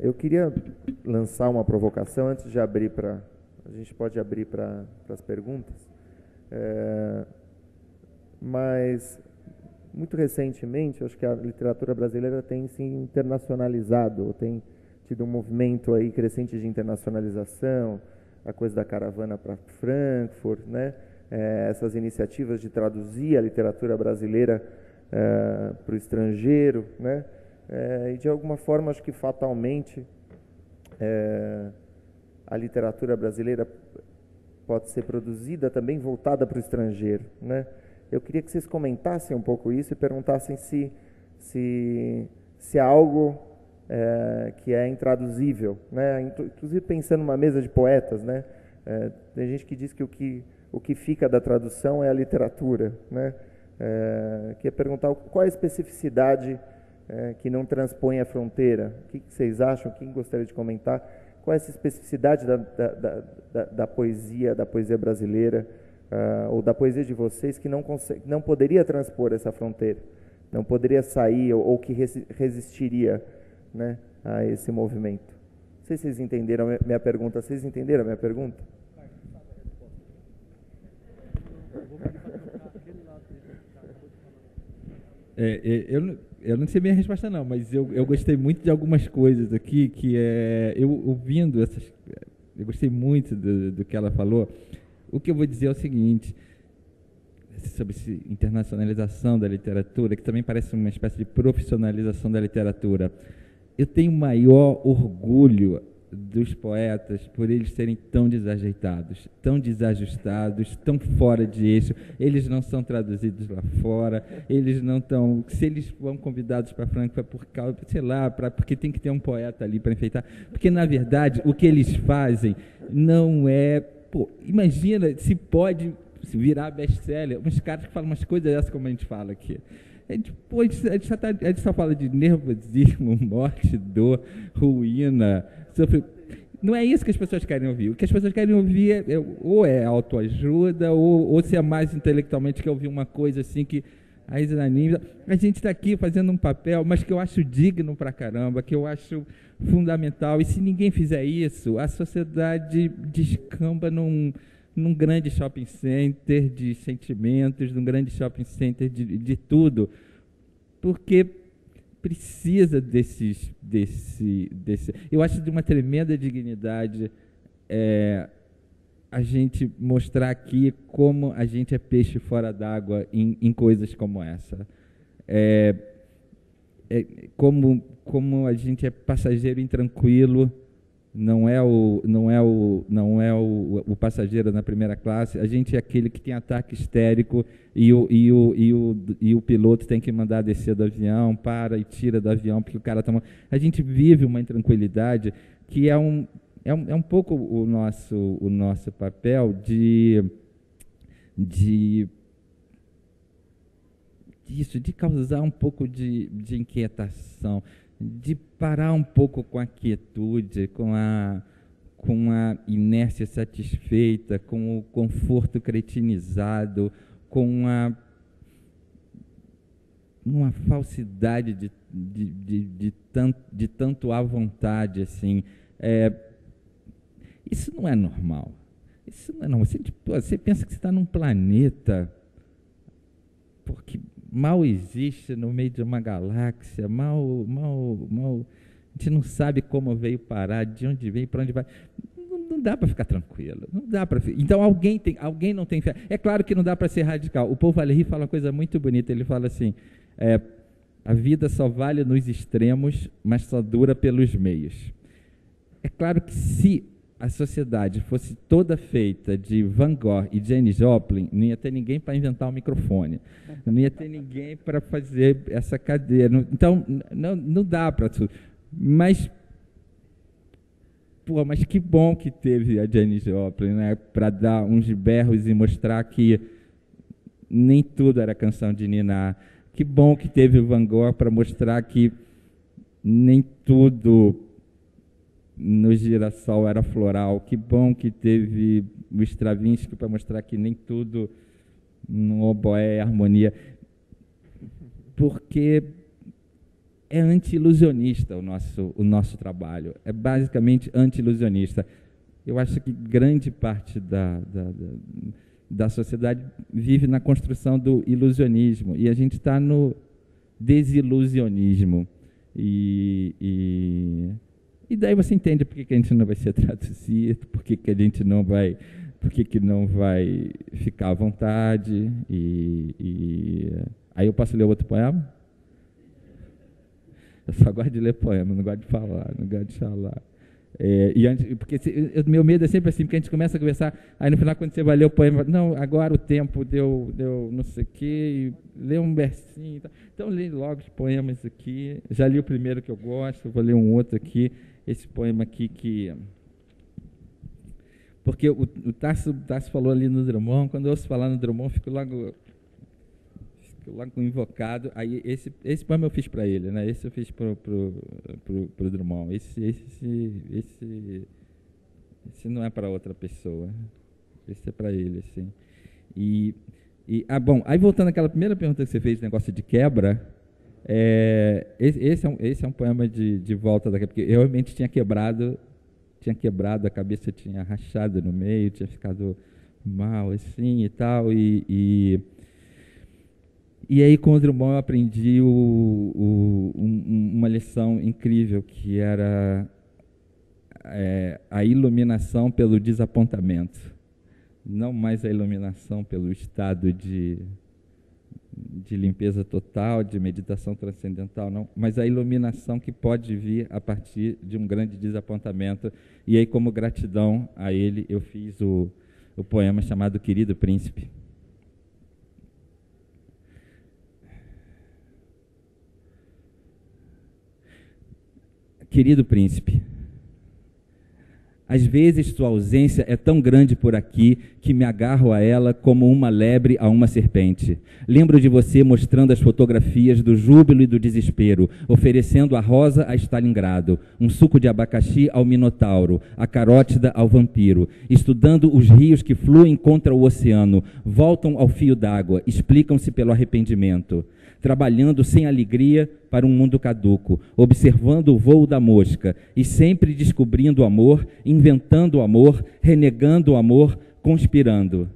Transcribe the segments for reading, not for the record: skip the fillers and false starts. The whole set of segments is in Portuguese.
Eu queria lançar uma provocação antes de abrir para... A gente pode abrir para as perguntas. Mas, muito recentemente, acho que a literatura brasileira tem se internacionalizado, tem tido um movimento aí crescente de internacionalização, a coisa da caravana para Frankfurt, né? Essas iniciativas de traduzir a literatura brasileira para o estrangeiro, né? E de alguma forma, acho que fatalmente, a literatura brasileira pode ser produzida também voltada para o estrangeiro, né? Eu queria que vocês comentassem um pouco isso e perguntassem se é algo que é intraduzível, né? Inclusive pensando numa mesa de poetas, né? Tem gente que diz que o que fica da tradução é a literatura, né? Queria perguntar qual é a especificidade que não transpõe a fronteira. O que vocês acham? Quem gostaria de comentar? Qual é essa especificidade da poesia brasileira, ou da poesia de vocês, que não poderia transpor essa fronteira, não poderia sair, ou que resistiria, né, a esse movimento? Não sei se vocês entenderam a minha pergunta. Vocês entenderam a minha pergunta? Eu não sei minha resposta não, mas eu gostei muito de algumas coisas aqui, que eu ouvindo essas, eu gostei muito do que ela falou. O que eu vou dizer é o seguinte, sobre essa internacionalização da literatura, que também parece uma espécie de profissionalização da literatura. Eu tenho maior orgulho dos poetas por eles serem tão desajeitados, tão desajustados, tão fora de eixo. Eles não são traduzidos lá fora, eles não estão... Se eles vão convidados para Frankfurt por causa, sei lá, porque tem que ter um poeta ali para enfeitar. Porque, na verdade, o que eles fazem não é... Pô, imagina se pode virar best-seller, uns caras que falam umas coisas dessas como a gente fala aqui. A gente só fala de nervosismo, morte, dor, ruína, sofrimento. Não é isso que as pessoas querem ouvir. O que as pessoas querem ouvir ou é autoajuda, ou se é mais intelectualmente, quer ouvir uma coisa assim que a exanima. A gente está aqui fazendo um papel, mas que eu acho digno pra caramba, que eu acho fundamental. E se ninguém fizer isso, a sociedade descamba num grande shopping center de sentimentos, num grande shopping center de tudo, porque precisa desse. Eu acho de uma tremenda dignidade a gente mostrar aqui como a gente é peixe fora d'água em coisas como essa. Como a gente é passageiro intranquilo. Não é o passageiro na primeira classe. A gente é aquele que tem ataque histérico e o piloto tem que mandar descer do avião, para e tira do avião porque o cara está... A gente vive uma intranquilidade que é um pouco o nosso papel de causar um pouco de inquietação, de parar um pouco com a quietude, com a inércia satisfeita, com o conforto cretinizado, com uma falsidade de tanto à vontade, assim. Isso não é normal. Isso não é normal. Você pensa que você está num planeta porque mal existe no meio de uma galáxia, mal, a gente não sabe como veio parar, de onde veio, para onde vai. Não dá para ficar tranquilo, não dá para. Então alguém não tem fé. É claro que não dá para ser radical. O Paul Valéry fala uma coisa muito bonita, ele fala assim, a vida só vale nos extremos, mas só dura pelos meios. É claro que se a sociedade fosse toda feita de Van Gogh e Janis Joplin, não ia ter ninguém para inventar um microfone, não ia ter ninguém para fazer essa cadeira. Então, não dá para tudo. Mas que bom que teve a Janis Joplin, né, para dar uns berros e mostrar que nem tudo era canção de ninar. Que bom que teve o Van Gogh para mostrar que nem tudo no girassol era floral. Que bom que teve o Stravinsky para mostrar que nem tudo no oboé é harmonia. Porque é anti-ilusionista o nosso trabalho, é basicamente anti-ilusionista. Eu acho que grande parte da sociedade vive na construção do ilusionismo, e a gente está no desilusionismo. E daí você entende por que a gente não vai ser traduzido, por que a gente não vai, não vai ficar à vontade. Aí eu posso ler outro poema? Eu só gosto de ler poema, não gosto de falar, porque meu medo é sempre assim, porque a gente começa a conversar, aí no final, quando você vai ler o poema, não, agora o tempo deu não sei o quê, lê um versinho, então lê logo os poemas aqui. Já li o primeiro que eu gosto, vou ler um outro aqui, esse poema aqui porque o Tasso falou ali no Drummond, quando eu ouço falar no Drummond, fico logo invocado. Aí esse poema eu fiz para ele, né? Esse eu fiz pro Drummond. Esse não é para outra pessoa. Esse é para ele, assim. Bom, aí voltando àquela primeira pergunta que você fez, negócio de quebra, esse é um poema de volta daqui, porque eu realmente tinha quebrado, a cabeça tinha rachado no meio, tinha ficado mal, assim, e tal, e aí, com o Drummond, eu aprendi uma lição incrível, que era a iluminação pelo desapontamento. Não mais a iluminação pelo estado de limpeza total, de meditação transcendental, não, mas a iluminação que pode vir a partir de um grande desapontamento. E aí, como gratidão a ele, eu fiz o poema chamado Querido Príncipe. Querido príncipe, às vezes sua ausência é tão grande por aqui que me agarro a ela como uma lebre a uma serpente. Lembro de você mostrando as fotografias do júbilo e do desespero, oferecendo a rosa a Stalingrado, um suco de abacaxi ao minotauro, a carótida ao vampiro, estudando os rios que fluem contra o oceano, voltam ao fio d'água, explicam-se pelo arrependimento. Trabalhando sem alegria para um mundo caduco, observando o voo da mosca e sempre descobrindo o amor, inventando o amor, renegando o amor, conspirando.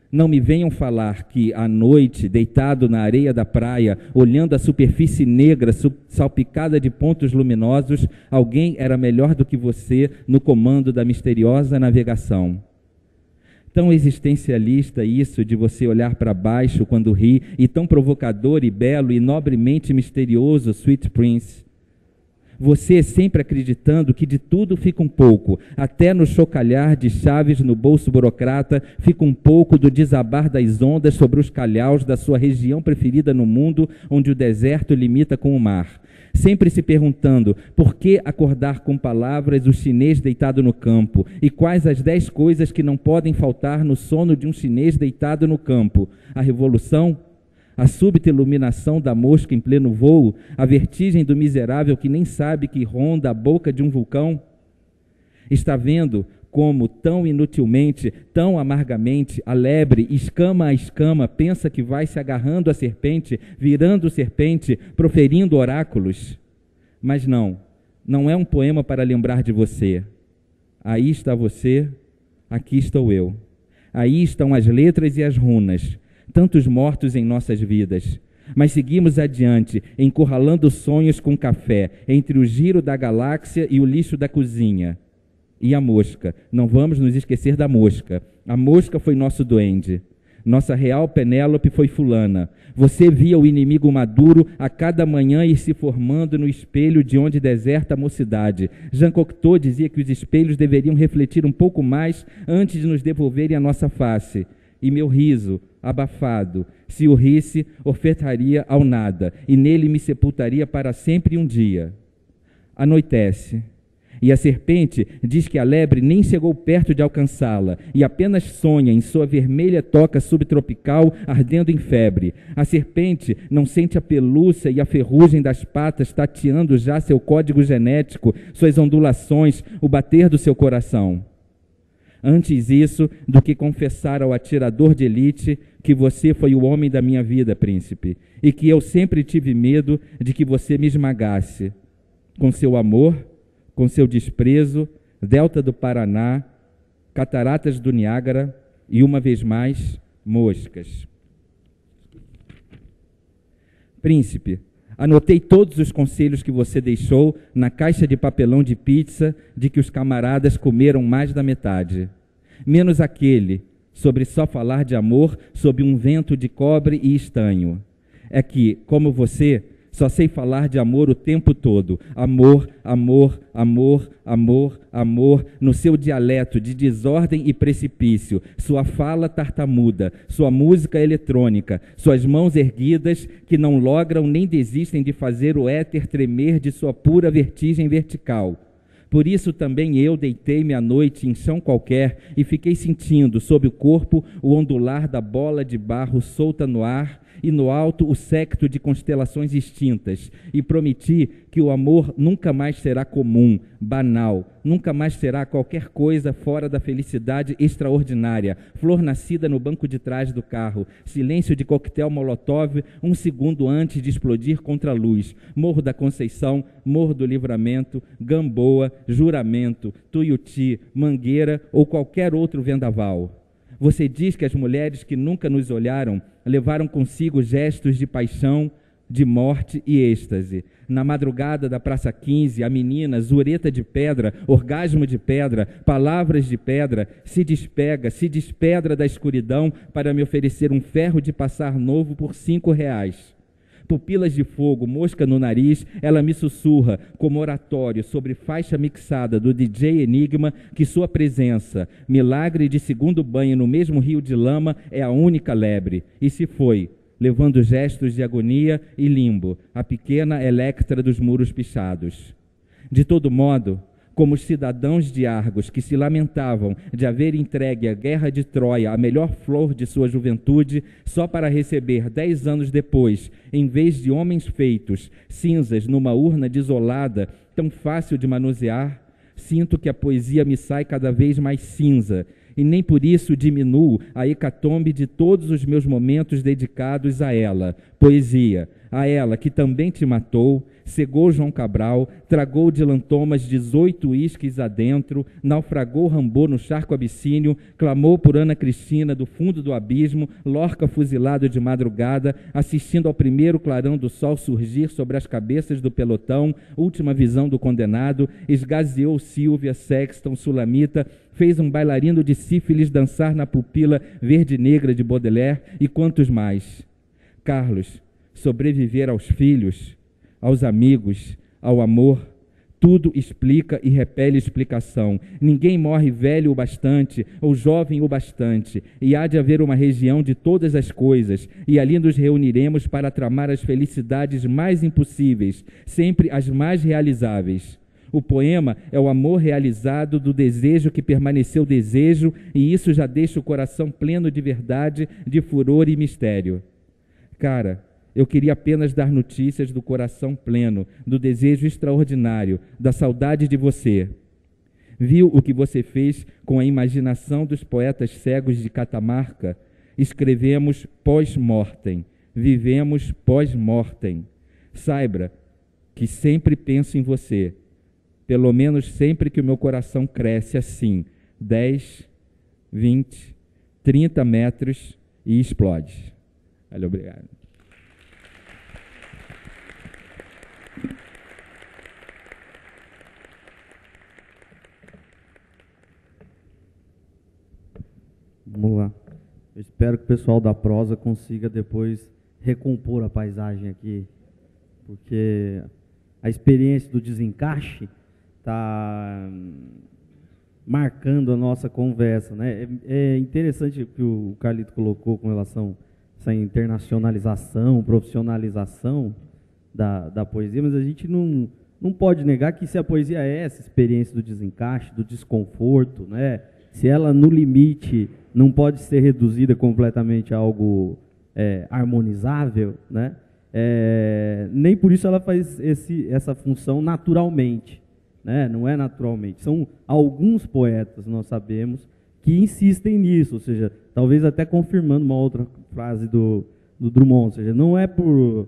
Não me venham falar que, à noite, deitado na areia da praia, olhando a superfície negra salpicada de pontos luminosos, alguém era melhor do que você no comando da misteriosa navegação. Tão existencialista isso de você olhar para baixo quando ri, e tão provocador e belo e nobremente misterioso, Sweet Prince. Você sempre acreditando que de tudo fica um pouco, até no chocalhar de chaves no bolso burocrata, fica um pouco do desabar das ondas sobre os calhaus da sua região preferida no mundo, onde o deserto limita com o mar. Sempre se perguntando por que acordar com palavras o chinês deitado no campo e quais as 10 coisas que não podem faltar no sono de um chinês deitado no campo. A revolução, a súbita iluminação da mosca em pleno voo, a vertigem do miserável que nem sabe que ronda a boca de um vulcão. Está vendo como, tão inutilmente, tão amargamente, a lebre, escama a escama, pensa que vai se agarrando à serpente, virando serpente, proferindo oráculos? Mas não é um poema para lembrar de você. Aí está você, aqui estou eu. Aí estão as letras e as runas, tantos mortos em nossas vidas. Mas seguimos adiante, encurralando sonhos com café, entre o giro da galáxia e o lixo da cozinha. E a mosca, não vamos nos esquecer da mosca. A mosca foi nosso duende. Nossa real Penélope foi fulana. Você via o inimigo maduro a cada manhã ir se formando no espelho de onde deserta a mocidade. Jean Cocteau dizia que os espelhos deveriam refletir um pouco mais antes de nos devolverem a nossa face. E meu riso, abafado, se o risse, ofertaria ao nada, e nele me sepultaria para sempre um dia. Anoitece. E a serpente diz que a lebre nem chegou perto de alcançá-la e apenas sonha em sua vermelha toca subtropical ardendo em febre. A serpente não sente a pelúcia e a ferrugem das patas tateando já seu código genético, suas ondulações, o bater do seu coração. Antes isso do que confessar ao atirador de elite que você foi o homem da minha vida, príncipe, e que eu sempre tive medo de que você me esmagasse. Com seu amor, com seu desprezo, delta do Paraná, cataratas do Niágara e, uma vez mais, moscas. Príncipe, anotei todos os conselhos que você deixou na caixa de papelão de pizza de que os camaradas comeram mais da metade, menos aquele sobre só falar de amor sob um vento de cobre e estanho. É que, como você, só sei falar de amor o tempo todo. Amor, amor, amor, amor, amor, no seu dialeto de desordem e precipício, sua fala tartamuda, sua música eletrônica, suas mãos erguidas que não logram nem desistem de fazer o éter tremer de sua pura vertigem vertical. Por isso também eu deitei-me à noite em chão qualquer e fiquei sentindo sob o corpo o ondular da bola de barro solta no ar e no alto o séquito de constelações extintas, e prometi que o amor nunca mais será comum, banal, nunca mais será qualquer coisa fora da felicidade extraordinária, flor nascida no banco de trás do carro, silêncio de coquetel molotov um segundo antes de explodir contra a luz, Morro da Conceição, Morro do Livramento, Gamboa, Juramento, Tuiuti, Mangueira ou qualquer outro vendaval. Você diz que as mulheres que nunca nos olharam levaram consigo gestos de paixão, de morte e êxtase. Na madrugada da Praça 15, a menina, zureta de pedra, orgasmo de pedra, palavras de pedra, se despega, se despedra da escuridão para me oferecer um ferro de passar novo por R$5. Pupilas de fogo, mosca no nariz, ela me sussurra, como oratório, sobre faixa mixada do DJ Enigma, que sua presença, milagre de segundo banho no mesmo rio de lama, é a única lebre. E se foi, levando gestos de agonia e limbo, a pequena Electra dos muros pichados. De todo modo, como os cidadãos de Argos que se lamentavam de haver entregue à guerra de Troia a melhor flor de sua juventude, só para receber 10 anos depois, em vez de homens feitos, cinzas numa urna desolada, tão fácil de manusear, sinto que a poesia me sai cada vez mais cinza, e nem por isso diminuo a hecatombe de todos os meus momentos dedicados a ela, poesia, a ela que também te matou, cegou João Cabral, tragou de lantomas 18 uísques adentro, naufragou Rambô no charco abissínio, clamou por Ana Cristina do fundo do abismo, Lorca fuzilado de madrugada, assistindo ao primeiro clarão do sol surgir sobre as cabeças do pelotão, última visão do condenado, esgazeou Sílvia, Sexton, Sulamita, fez um bailarino de sífilis dançar na pupila verde-negra de Baudelaire e quantos mais. Carlos, sobreviver aos filhos, aos amigos, ao amor, tudo explica e repele explicação. Ninguém morre velho o bastante ou jovem o bastante, e há de haver uma região de todas as coisas, e ali nos reuniremos para tramar as felicidades mais impossíveis, sempre as mais realizáveis. O poema é o amor realizado do desejo que permaneceu desejo, e isso já deixa o coração pleno de verdade, de furor e mistério. Cara, eu queria apenas dar notícias do coração pleno, do desejo extraordinário, da saudade de você. Viu o que você fez com a imaginação dos poetas cegos de Catamarca? Escrevemos pós-mortem, vivemos pós-mortem. Saiba que sempre penso em você, pelo menos sempre que o meu coração cresce assim, 10, 20, 30 metros e explode. Valeu, obrigado. Vamos lá. Eu espero que o pessoal da prosa consiga depois recompor a paisagem aqui, porque a experiência do desencaixe está marcando a nossa conversa, né? É interessante o que o Carlito colocou com relação a essa internacionalização, profissionalização da poesia, mas a gente não pode negar que se a poesia é essa experiência do desencaixe, do desconforto, né? Se ela, no limite, não pode ser reduzida completamente a algo harmonizável, né? Nem por isso ela faz essa função naturalmente, né? Não é naturalmente. São alguns poetas, nós sabemos, que insistem nisso, ou seja, talvez até confirmando uma outra frase do Drummond, ou seja, não é por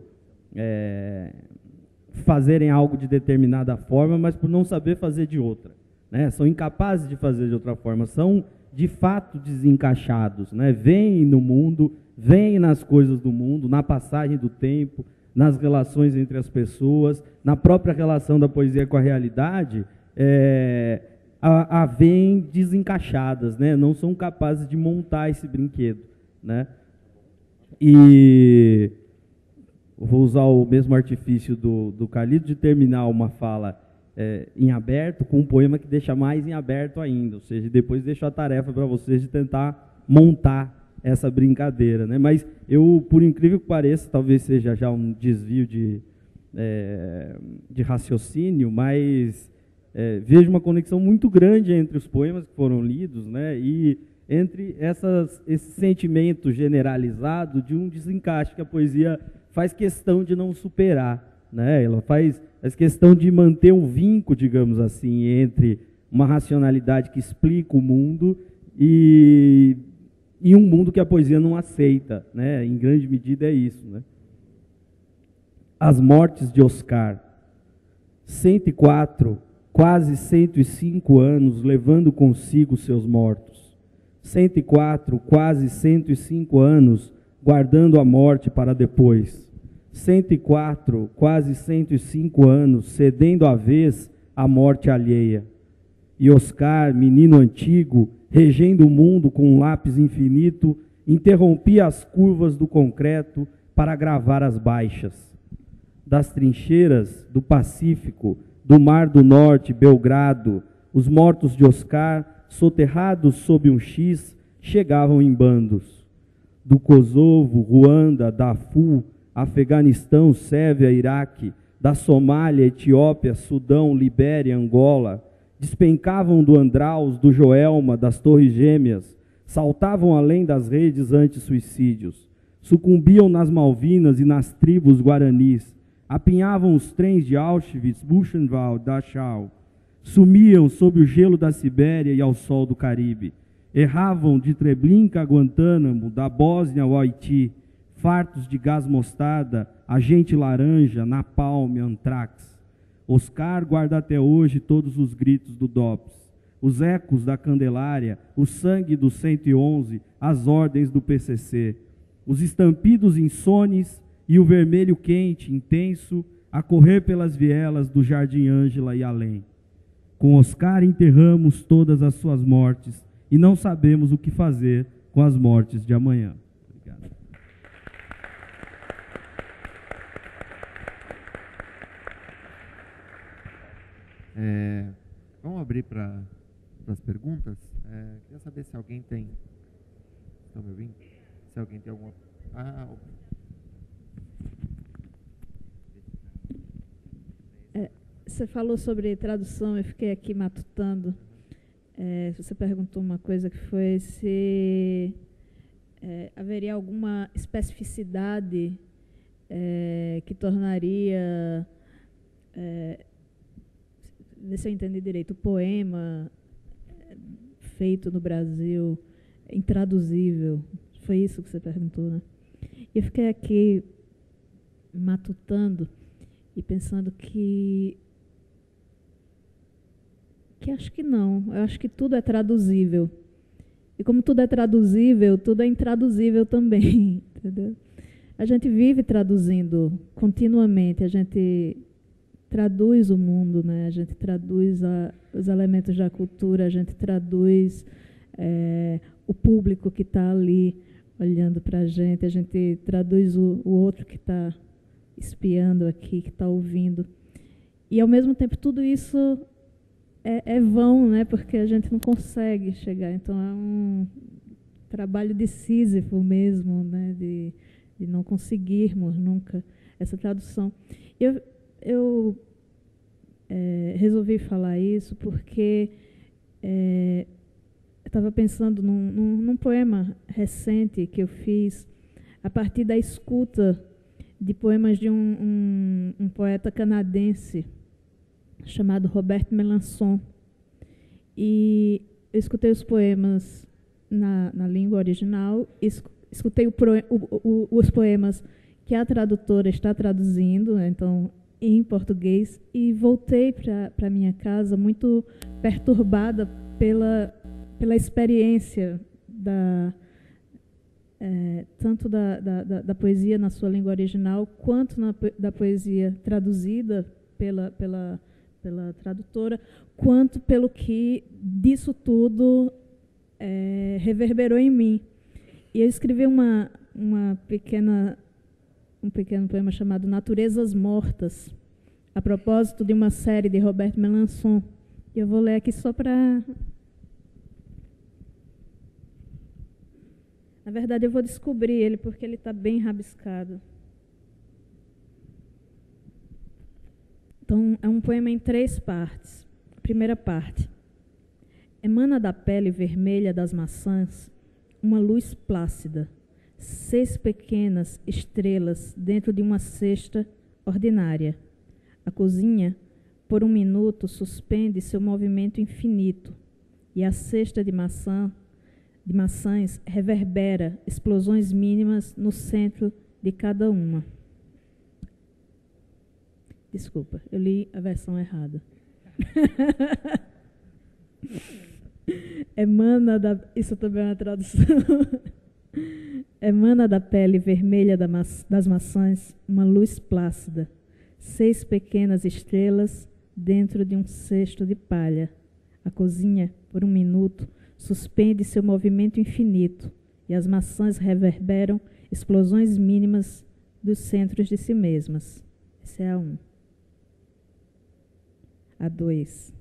fazerem algo de determinada forma, mas por não saber fazer de outra, né? São incapazes de fazer de outra forma, são de fato desencaixados, né? Veem no mundo, veem nas coisas do mundo, na passagem do tempo, nas relações entre as pessoas, na própria relação da poesia com a realidade, a veem desencaixadas, né? Não são capazes de montar esse brinquedo, né? E vou usar o mesmo artifício do Carlito de terminar uma fala em aberto com um poema que deixa mais em aberto ainda, ou seja, depois deixo a tarefa para vocês de tentar montar essa brincadeira, né? Mas eu, por incrível que pareça, talvez seja já um desvio de raciocínio, mas vejo uma conexão muito grande entre os poemas que foram lidos, né? E entre esse sentimento generalizado de um desencaixe que a poesia faz questão de não superar, né? Ela faz questão de manter um vínculo, digamos assim, entre uma racionalidade que explica o mundo e um mundo que a poesia não aceita, né? Em grande medida é isso, né? As mortes de Oscar, 104, quase 105 anos, levando consigo seus mortos. 104, quase 105 anos, guardando a morte para depois. 104, quase 105 anos, cedendo à vez à morte alheia. E Oscar, menino antigo, regendo o mundo com um lápis infinito, interrompia as curvas do concreto para gravar as baixas. Das trincheiras do Pacífico, do Mar do Norte, Belgrado, os mortos de Oscar, soterrados sob um X, chegavam em bandos. Do Kosovo, Ruanda, Darfur, Afeganistão, Sérvia, Iraque, da Somália, Etiópia, Sudão, Libéria, Angola, despencavam do Andraus, do Joelma, das Torres Gêmeas, saltavam além das redes anti-suicídios, sucumbiam nas Malvinas e nas tribos guaranis, apinhavam os trens de Auschwitz, Buchenwald, Dachau, sumiam sob o gelo da Sibéria e ao sol do Caribe, erravam de Treblinka a Guantánamo, da Bósnia ao Haiti, fartos de gás mostarda, agente laranja, napalm, antrax. Oscar guarda até hoje todos os gritos do DOPS, os ecos da Candelária, o sangue do 111, as ordens do PCC, os estampidos insones e o vermelho quente, intenso, a correr pelas vielas do Jardim Ângela e além. Com Oscar enterramos todas as suas mortes e não sabemos o que fazer com as mortes de amanhã. Obrigado. Vamos abrir para as perguntas. Queria saber se alguém tem... Estão me ouvindo? Se alguém tem alguma... Você falou sobre tradução, eu fiquei aqui matutando. Você perguntou uma coisa que foi se haveria alguma especificidade que tornaria, ver se eu entendi direito, o poema feito no Brasil intraduzível. Foi isso que você perguntou, né? Eu fiquei aqui matutando e pensando que acho que não. Eu acho que tudo é traduzível. E como tudo é traduzível, tudo é intraduzível também. Entendeu? A gente vive traduzindo continuamente. A gente traduz o mundo, né? A gente traduz os elementos da cultura, a gente traduz o público que está ali olhando para a gente traduz o outro que está espiando aqui, que está ouvindo. E, ao mesmo tempo, tudo isso é vão, né? Porque a gente não consegue chegar. Então, é um trabalho de Sísifo mesmo, né? De não conseguirmos nunca essa tradução. Eu resolvi falar isso porque eu estava pensando num poema recente que eu fiz a partir da escuta de poemas de um poeta canadense chamado Robert Melanson. E eu escutei os poemas na língua original, escutei os poemas que a tradutora está traduzindo, então, em português, e voltei para minha casa muito perturbada pela experiência tanto da poesia na sua língua original, quanto da poesia traduzida pela tradutora, quanto pelo que disso tudo reverberou em mim. E eu escrevi um pequeno poema chamado Naturezas Mortas, a propósito de uma série de Roberto Melançon. Eu vou ler aqui só para... Na verdade, eu vou descobrir ele, porque ele está bem rabiscado. Então, é um poema em 3 partes. Primeira parte. Emana da pele vermelha das maçãs uma luz plácida, 6 pequenas estrelas dentro de uma cesta ordinária. A cozinha, por um minuto, suspende seu movimento infinito, e a cesta de maçãs reverbera explosões mínimas no centro de cada uma. Desculpa, eu li a versão errada. Isso também é uma tradução. Emana da pele vermelha das maçãs uma luz plácida, 6 pequenas estrelas dentro de um cesto de palha. A cozinha, por um minuto, suspende seu movimento infinito, e as maçãs reverberam explosões mínimas dos centros de si mesmas. Essa é a 1. A 2.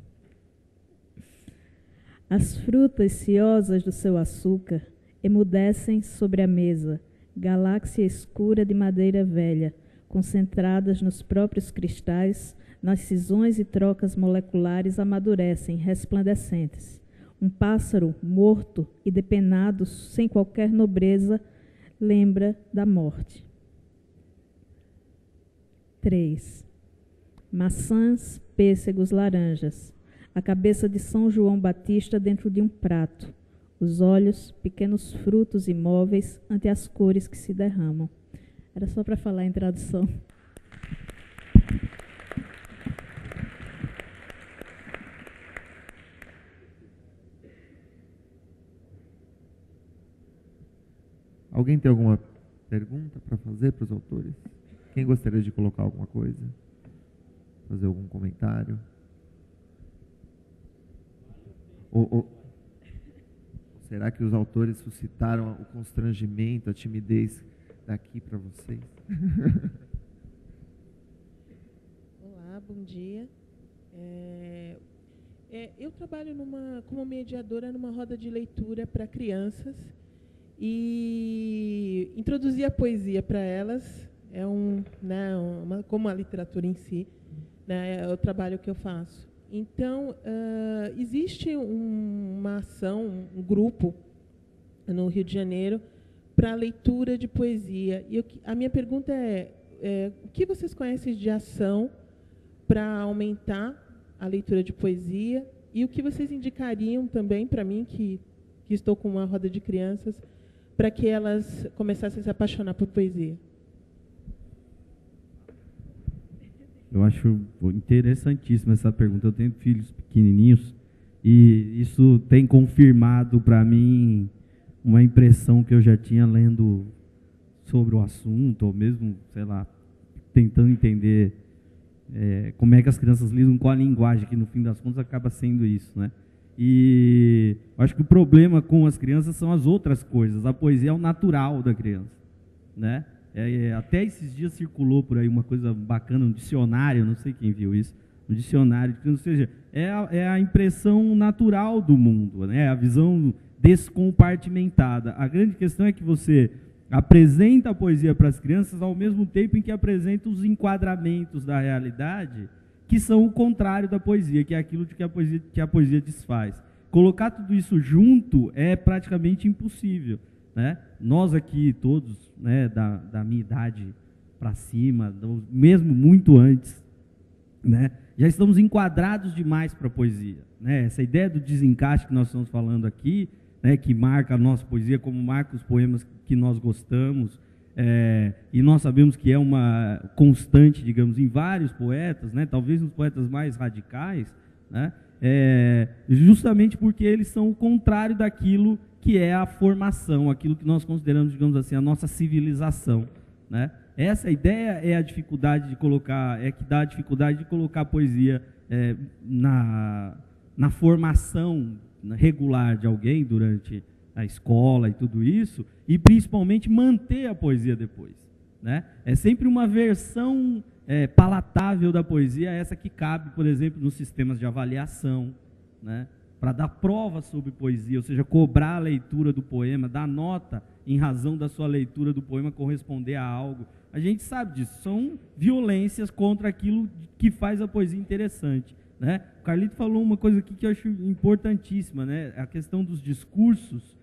As frutas ciosas do seu açúcar emudecem sobre a mesa, galáxia escura de madeira velha, concentradas nos próprios cristais, nas cisões e trocas moleculares amadurecem, resplandecentes. Um pássaro morto e depenado, sem qualquer nobreza, lembra da morte. 3. Maçãs, pêssegos, laranjas. A cabeça de São João Batista dentro de um prato. Os olhos, pequenos frutos imóveis ante as cores que se derramam. Era só para falar em tradução. Alguém tem alguma pergunta para fazer para os autores? Quem gostaria de colocar alguma coisa? Fazer algum comentário? Ou será que os autores suscitaram o constrangimento, a timidez daqui para vocês? Olá, bom dia. Eu trabalho como mediadora numa roda de leitura para crianças e introduzir a poesia para elas como a literatura em si, né, é o trabalho que eu faço. Então, existe uma ação, um grupo no Rio de Janeiro para a leitura de poesia. E a minha pergunta o que vocês conhecem de ação para aumentar a leitura de poesia e o que vocês indicariam também para mim, que estou com uma roda de crianças, para que elas começassem a se apaixonar por poesia? Eu acho interessantíssima essa pergunta. Eu tenho filhos pequenininhos e isso tem confirmado para mim uma impressão que eu já tinha lendo sobre o assunto, ou mesmo, sei lá, tentando entender como é que as crianças lidam com a linguagem, que no fim das contas acaba sendo isso, né? E acho que o problema com as crianças são as outras coisas. A poesia é o natural da criança, né? Até esses dias circulou por aí uma coisa bacana, um dicionário, não sei quem viu isso, um dicionário, ou seja, é a impressão natural do mundo, né? A visão descompartimentada. A grande questão é que você apresenta a poesia para as crianças ao mesmo tempo em que apresenta os enquadramentos da realidade, que são o contrário da poesia, que é aquilo que a poesia desfaz. Colocar tudo isso junto é praticamente impossível, né? Nós aqui todos, né, da minha idade para cima, mesmo muito antes, né, já estamos enquadrados demais para a poesia, né? Essa ideia do desencaixe que nós estamos falando aqui, né, que marca a nossa poesia, como marca os poemas que nós gostamos, e nós sabemos que é uma constante, digamos, em vários poetas, né, talvez nos poetas mais radicais, né, justamente porque eles são o contrário daquilo que é a formação, aquilo que nós consideramos, digamos assim, a nossa civilização, né? Essa ideia é a dificuldade de colocar, que dá a dificuldade de colocar a poesia na formação regular de alguém durante a escola e tudo isso, e principalmente manter a poesia depois, né? É sempre uma versão palatável da poesia, essa que cabe, por exemplo, nos sistemas de avaliação, né? Para dar prova sobre poesia, ou seja, cobrar a leitura do poema, dar nota em razão da sua leitura do poema corresponder a algo. A gente sabe disso, são violências contra aquilo que faz a poesia interessante, né? O Carlito falou uma coisa aqui que eu acho importantíssima, né? A questão dos discursos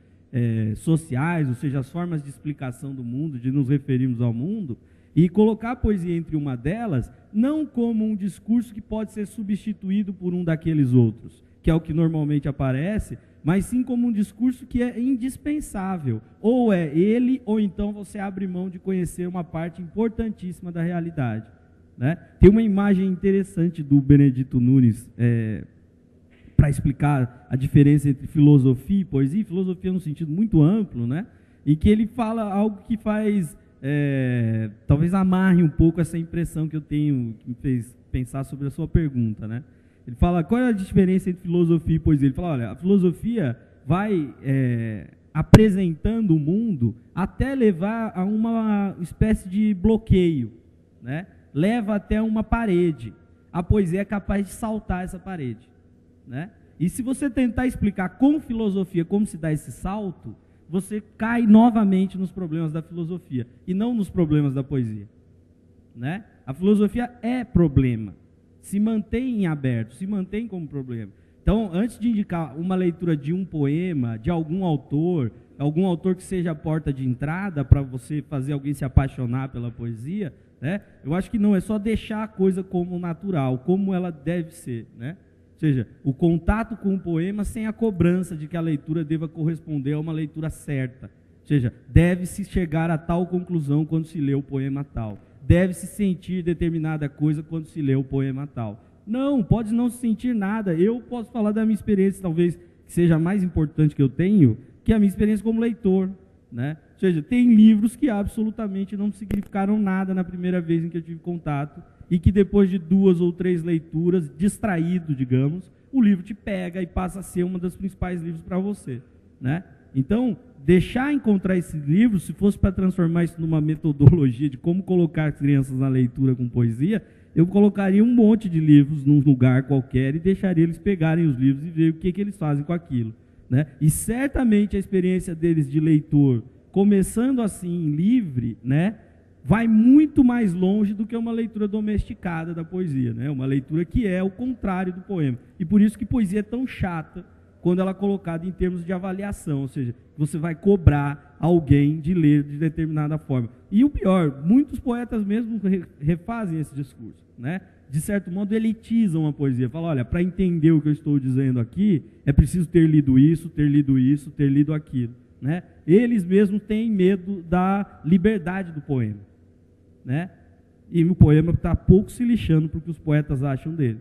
sociais, ou seja, as formas de explicação do mundo, de nos referirmos ao mundo, e colocar a poesia entre uma delas, não como um discurso que pode ser substituído por um daqueles outros, que é o que normalmente aparece, mas sim como um discurso que é indispensável. Ou é ele, ou então você abre mão de conhecer uma parte importantíssima da realidade, né? Tem uma imagem interessante do Benedito Nunes para explicar a diferença entre filosofia e poesia, filosofia num sentido muito amplo, né? E que ele fala algo que faz, talvez amarre um pouco essa impressão que eu tenho, que me fez pensar sobre a sua pergunta, né? Ele fala, qual é a diferença entre filosofia e poesia? Ele fala, olha, a filosofia vai apresentando o mundo até levar a uma espécie de bloqueio, né? Leva até uma parede. A poesia é capaz de saltar essa parede, né? E se você tentar explicar com filosofia como se dá esse salto, você cai novamente nos problemas da filosofia e não nos problemas da poesia, né? A filosofia é problema, se mantém em aberto, se mantém como problema. Então, antes de indicar uma leitura de um poema, de algum autor que seja a porta de entrada para você fazer alguém se apaixonar pela poesia, né? Eu acho que não, é só deixar a coisa como natural, como ela deve ser, né? Ou seja, o contato com o poema sem a cobrança de que a leitura deva corresponder a uma leitura certa. Ou seja, deve-se chegar a tal conclusão quando se lê o poema tal. Deve-se sentir determinada coisa quando se lê o poema tal. Não, pode não se sentir nada. Eu posso falar da minha experiência, talvez que seja a mais importante que eu tenho, que é a minha experiência como leitor, né? Ou seja, tem livros que absolutamente não significaram nada na primeira vez em que eu tive contato, e que depois de 2 ou 3 leituras, distraído, digamos, o livro te pega e passa a ser um dos principais livros para você, né? Então, deixar encontrar esses livros, se fosse para transformar isso numa metodologia de como colocar as crianças na leitura com poesia, eu colocaria um monte de livros num lugar qualquer e deixaria eles pegarem os livros e ver o que eles fazem com aquilo, né? E certamente a experiência deles de leitor, começando assim, livre, né, vai muito mais longe do que uma leitura domesticada da poesia, né? Uma leitura que é o contrário do poema. E por isso que poesia é tão chata quando ela é colocada em termos de avaliação, ou seja, você vai cobrar alguém de ler de determinada forma. E o pior, muitos poetas mesmo refazem esse discurso, né? De certo modo, elitizam a poesia. Falam, olha, para entender o que eu estou dizendo aqui, é preciso ter lido isso, ter lido aquilo, né? Eles mesmos têm medo da liberdade do poema, né? E o poema está pouco se lixando para o que os poetas acham dele.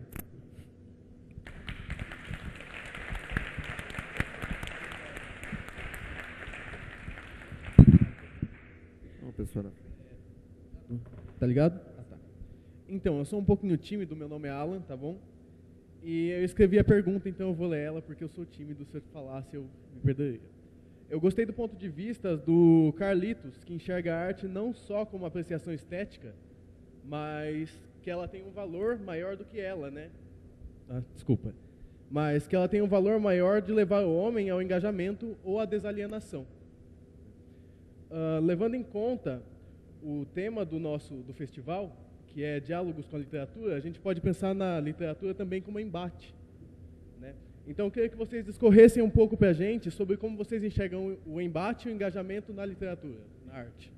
Tá ligado? Ah, tá. Então, eu sou um pouquinho tímido, meu nome é Alan, tá bom? E eu escrevi a pergunta, então eu vou ler ela, porque eu sou tímido, se eu falasse eu me perderia. Eu gostei do ponto de vista do Carlitos, que enxerga a arte não só como apreciação estética, mas que ela tem um valor maior do que ela, né? Ah, desculpa. Mas que ela tem um valor maior de levar o homem ao engajamento ou à desalienação. Levando em conta o tema do festival, que é diálogos com a literatura, a gente pode pensar na literatura também como embate, né? Então eu queria que vocês discorressem um pouco para a gente sobre como vocês enxergam o embate e o engajamento na literatura, na arte.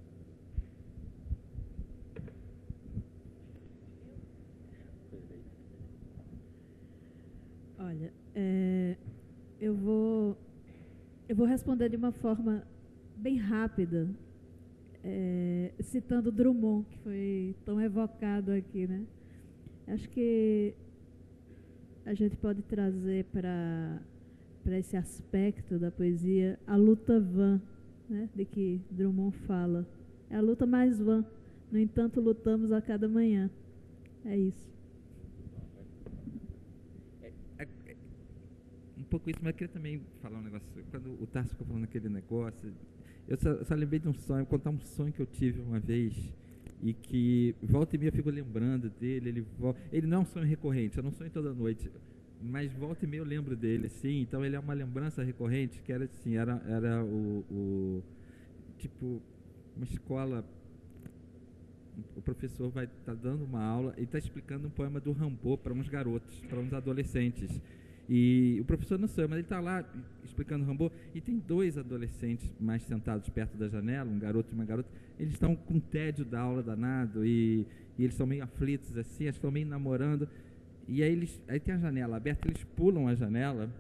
Olha, eu vou responder de uma forma bem rápida, citando Drummond, que foi tão evocado aqui, né? Acho que a gente pode trazer para esse aspecto da poesia a luta vã, né, de que Drummond fala. É a luta mais vã. No entanto, lutamos a cada manhã. É isso. Um pouco isso, mas eu queria também falar um negócio. Quando o Tarso ficou falando aquele negócio, eu só lembrei de um sonho, contar um sonho que eu tive uma vez e que volta e meia eu fico lembrando dele. Ele não é um sonho recorrente, eu não sonho toda noite, mas volta e meia eu lembro dele, assim. Então ele é uma lembrança recorrente, que era assim, era tipo uma escola. O professor vai estar dando uma aula e está explicando um poema do Rimbaud para uns garotos, para uns adolescentes. E o professor não sei, mas ele está lá explicando Rimbaud e tem dois adolescentes mais sentados perto da janela, um garoto e uma garota. Eles estão com tédio da aula danado e eles estão meio aflitos assim, eles estão meio namorando. E aí tem a janela aberta, eles pulam a janela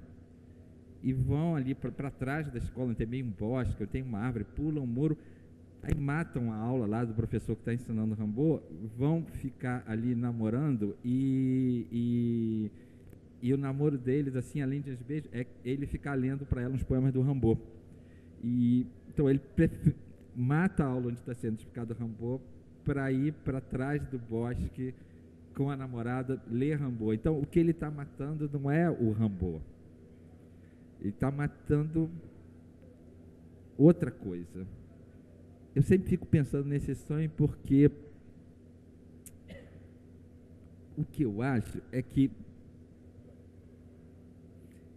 e vão ali para trás da escola, tem meio um bosque, tem uma árvore, pulam o muro. Aí matam a aula lá do professor que está ensinando Rimbaud, vão ficar ali namorando e o namoro deles, assim, além de uns beijos, é ele ficar lendo para ela uns poemas do Rimbaud. Então ele mata a aula onde está sendo explicado Rimbaud para ir para trás do bosque com a namorada ler Rimbaud. Então o que ele está matando não é o Rimbaud, ele está matando outra coisa. Eu sempre fico pensando nesse sonho porque o que eu acho é que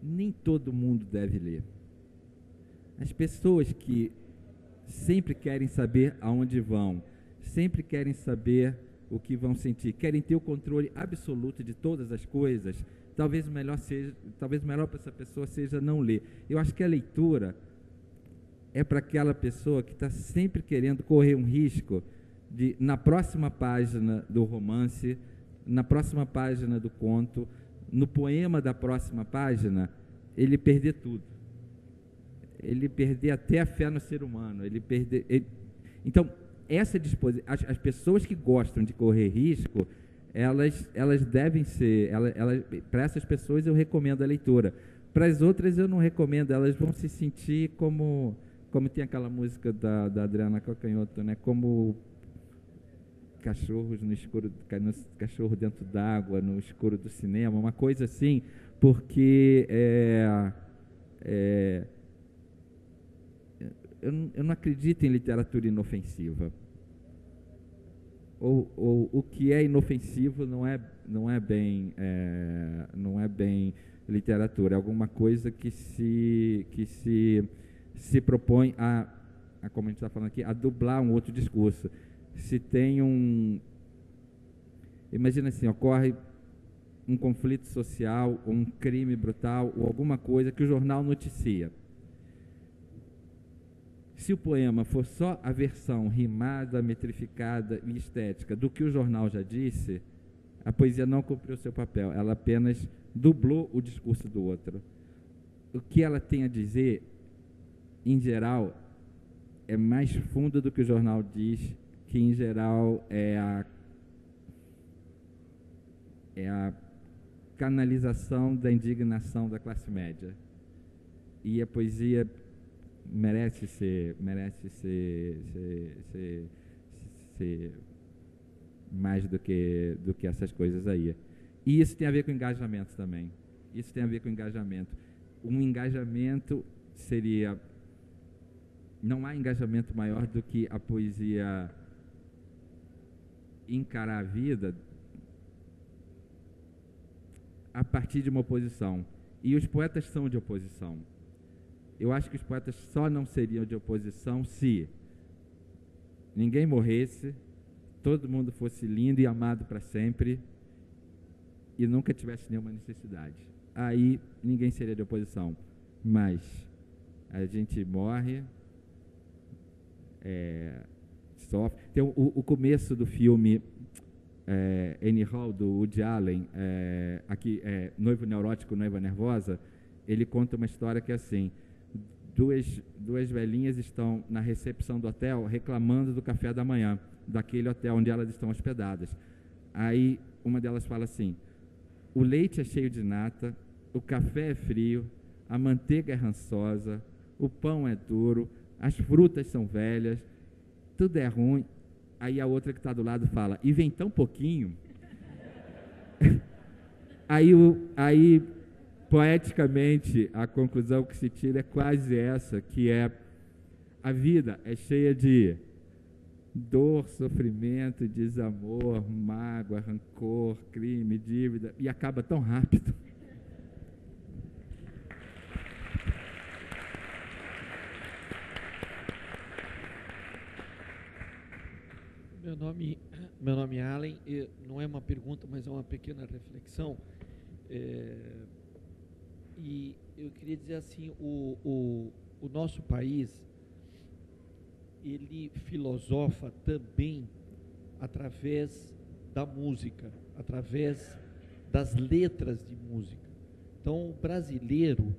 nem todo mundo deve ler. As pessoas que sempre querem saber aonde vão, sempre querem saber o que vão sentir, querem ter o controle absoluto de todas as coisas, talvez o melhor para essa pessoa seja não ler. Eu acho que a leitura é para aquela pessoa que está sempre querendo correr um risco de, na próxima página do romance, na próxima página do conto, no poema da próxima página, ele perder tudo. Ele perder até a fé no ser humano. Então, essa disposição, as pessoas que gostam de correr risco, elas devem ser, para essas pessoas eu recomendo a leitura. Para as outras eu não recomendo, elas vão se sentir como tem aquela música da Adriana Calcanhoto, né? Como cachorros no escuro, cachorro dentro d'água, no escuro do cinema, uma coisa assim, porque eu não acredito em literatura inofensiva. Ou o que é inofensivo não é bem literatura, é alguma coisa que se propõe como a gente está falando aqui, a dublar um outro discurso. Se tem imagina assim, ocorre um conflito social, ou um crime brutal, ou alguma coisa que o jornal noticia. Se o poema for só a versão rimada, metrificada e estética do que o jornal já disse, a poesia não cumpriu seu papel, ela apenas dublou o discurso do outro. O que ela tem a dizer, em geral, é mais fundo do que o jornal diz, que em geral é a canalização da indignação da classe média. E a poesia merece ser mais do que essas coisas aí. E isso tem a ver com engajamento também. Isso tem a ver com engajamento. Um engajamento seria... Não há engajamento maior do que a poesia encarar a vida a partir de uma oposição. E os poetas são de oposição. Eu acho que os poetas só não seriam de oposição se ninguém morresse, todo mundo fosse lindo e amado para sempre e nunca tivesse nenhuma necessidade. Aí ninguém seria de oposição. Mas a gente morre, sofre. Tem o começo do filme Annie Hall, do Woody Allen, aqui, Noivo Neurótico, Noiva Nervosa, ele conta uma história que é assim: duas velhinhas estão na recepção do hotel reclamando do café da manhã, daquele hotel onde elas estão hospedadas. Aí uma delas fala assim: o leite é cheio de nata, o café é frio, a manteiga é rançosa, o pão é duro, as frutas são velhas, tudo é ruim. Aí a outra que está do lado fala: e vem tão pouquinho. Aí, poeticamente, a conclusão que se tira é quase essa, que é: a vida é cheia de dor, sofrimento, desamor, mágoa, rancor, crime, dívida, e acaba tão rápido. Meu nome é Allen, não é uma pergunta, mas é uma pequena reflexão. E eu queria dizer assim, o nosso país, ele filosofa também através da música, através das letras de música. Então, o brasileiro,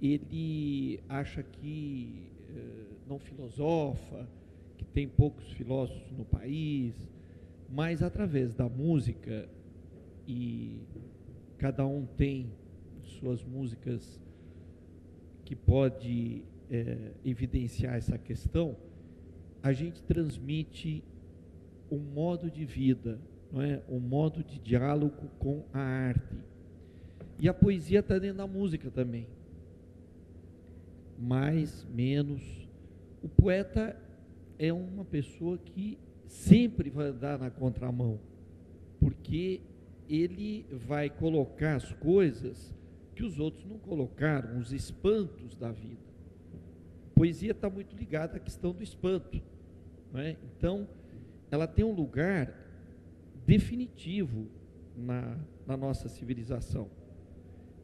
ele acha que não filosofa, que tem poucos filósofos no país, mas através da música, e cada um tem suas músicas que pode evidenciar essa questão, a gente transmite um modo de vida, não é? Um modo de diálogo com a arte. E a poesia está dentro da música também. Mais, menos. O poeta é uma pessoa que sempre vai andar na contramão, porque ele vai colocar as coisas que os outros não colocaram, os espantos da vida. A poesia está muito ligada à questão do espanto, não é? Então, ela tem um lugar definitivo na nossa civilização.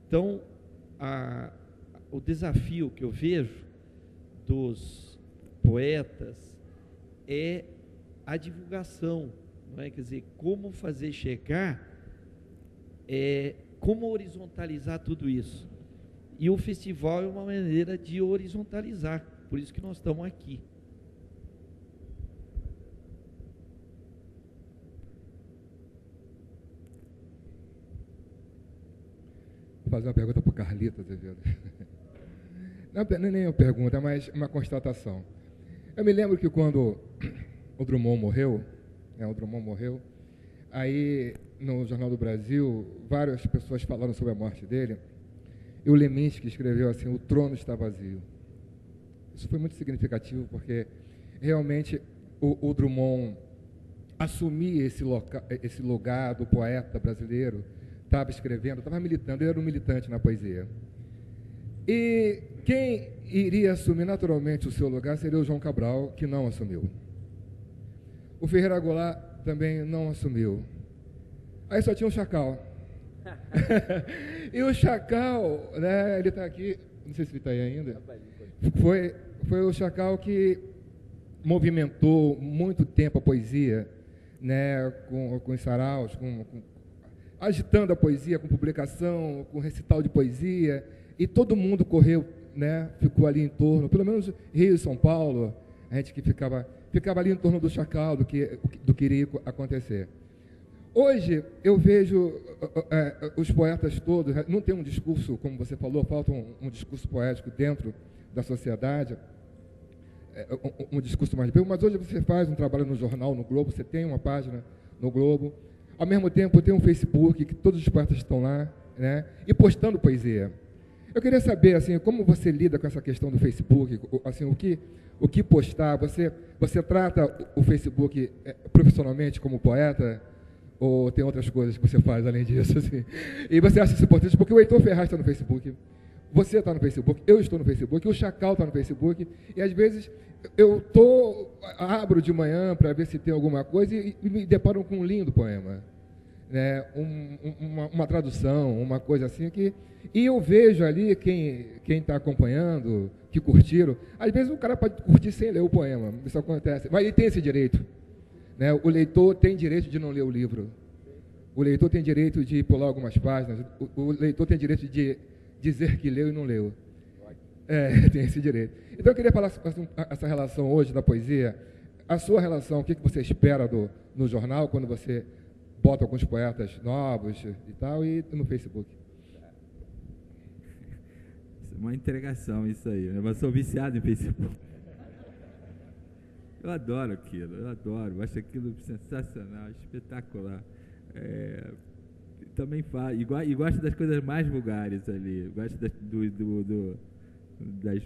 Então, o desafio que eu vejo dos poetas é a divulgação, não é? Quer dizer, como fazer chegar, como horizontalizar tudo isso. E o festival é uma maneira de horizontalizar, por isso que nós estamos aqui. Vou fazer uma pergunta para o Carlito Azevedo. Não é nem uma pergunta, mas uma constatação. Eu me lembro que quando o Drummond morreu, aí no Jornal do Brasil, várias pessoas falaram sobre a morte dele, e o Leminski escreveu assim: o trono está vazio. Isso foi muito significativo, porque realmente o Drummond assumia esse lugar do poeta brasileiro, estava escrevendo, estava militando, ele era um militante na poesia. E quem iria assumir naturalmente o seu lugar seria o João Cabral, que não assumiu. O Ferreira Goulart também não assumiu. Aí só tinha um Chacal. E o Chacal, né, ele está aqui, não sei se ele está aí ainda, foi o Chacal que movimentou muito tempo a poesia, né, com os saraus, agitando a poesia, com publicação, com recital de poesia, e todo mundo correu, né, ficou ali em torno, pelo menos Rio e São Paulo, a gente que ficava ali em torno do Chacal, do que iria acontecer. Hoje, eu vejo os poetas todos, não tem um discurso, como você falou, falta um discurso poético dentro da sociedade, um discurso mais bem, mas hoje você faz um trabalho no jornal, no Globo, você tem uma página no Globo, ao mesmo tempo tem um Facebook, que todos os poetas estão lá, né, e postando poesia. Eu queria saber, assim, como você lida com essa questão do Facebook, assim, o que postar, você trata o Facebook profissionalmente como poeta, ou tem outras coisas que você faz além disso, assim? E você acha isso importante? Porque o Heitor Ferraz está no Facebook, você está no Facebook, eu estou no Facebook, o Chacal está no Facebook, e às vezes eu abro de manhã para ver se tem alguma coisa e me deparo com um lindo poema, né? Uma tradução, uma coisa assim, e eu vejo ali quem está acompanhando, que curtiram. Às vezes o cara pode curtir sem ler o poema, isso acontece, mas ele tem esse direito. né? O leitor tem direito de não ler o livro. O leitor tem direito de pular algumas páginas. O leitor tem direito de dizer que leu e não leu. Tem esse direito. Então, eu queria falar essa relação hoje da poesia. A sua relação, o que você espera no jornal, quando você bota alguns poetas novos e tal, e no Facebook? Uma entregação isso aí. Eu sou viciado em Facebook. Eu adoro aquilo, eu adoro. Acho aquilo sensacional, espetacular. Também falo, e gosto das coisas mais vulgares ali. Gosto das